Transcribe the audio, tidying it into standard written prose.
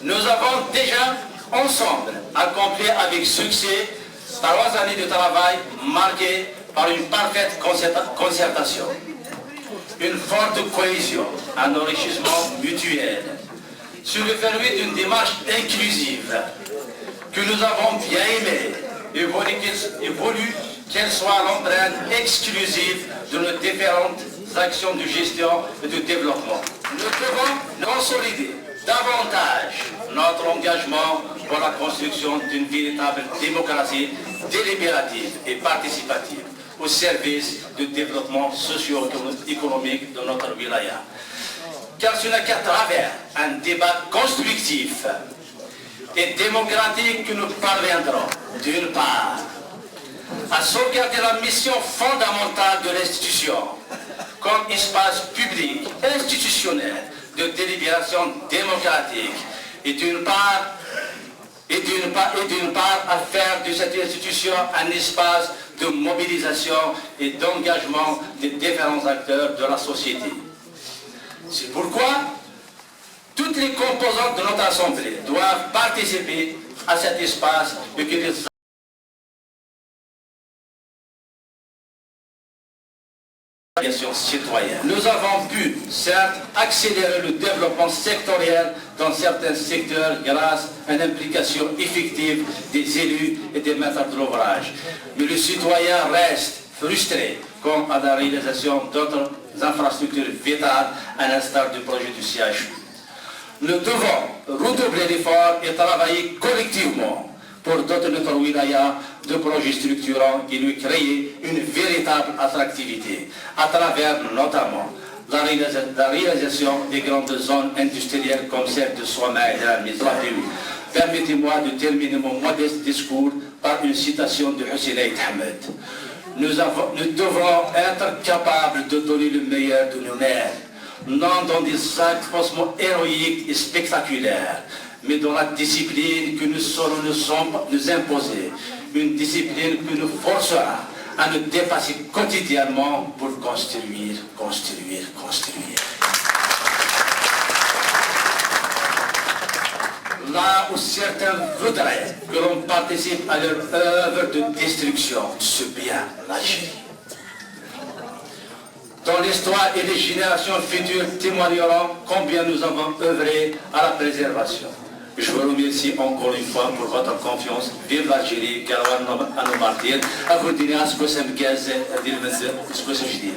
Nous avons déjà, ensemble, accompli avec succès 3 années de travail marquées par une parfaite concertation, une forte cohésion, un enrichissement mutuel, sur le fondement d'une démarche inclusive que nous avons bien aimée et voulu qu'elle soit l'empreinte exclusive de nos différentes actions de gestion et de développement. Nous devons consolider davantage notre engagement pour la construction d'une véritable démocratie délibérative et participative au service du développement socio-économique de notre wilaya. Car ce n'est qu'à travers un débat constructif et démocratique que nous parviendrons, d'une part, à sauvegarder la mission fondamentale de l'institution comme espace public institutionnel de délibération démocratique et d'une part à faire de cette institution un espace de mobilisation et d'engagement des différents acteurs de la société. C'est pourquoi toutes les composantes de notre Assemblée doivent participer à cet espace et que les citoyennes. Nous avons pu, certes, accélérer le développement sectoriel dans certains secteurs grâce à une implication effective des élus et des maîtres de l'ouvrage. Mais le citoyen reste frustré quant à la réalisation d'autres infrastructures vitales à l'instar du projet du CHU. Nous devons redoubler l'effort et travailler collectivement pour doter notre wilaya de projets structurants qui lui créent une véritable attractivité à travers notamment la réalisation des grandes zones industrielles comme celle de Soama et de la Mizrahi. Permettez-moi de terminer mon modeste discours par une citation de Hussein Ahmed. Nous devons être capables de donner le meilleur de nous-mêmes, non dans des actes faussement héroïques et spectaculaires, mais dans la discipline que nous saurons nous imposer, une discipline qui nous forcera à nous dépasser quotidiennement pour construire. Là où certains voudraient que l'on participe à leur œuvre de destruction, ce bien l'Algérie. Dans l'histoire et les générations futures témoigneront combien nous avons œuvré à la préservation. Je vous remercie encore une fois pour votre confiance. Vive l'Algérie, Garouane à nos martyrs. À vous dire ce que c'est le gaz, ce que c'est jadid.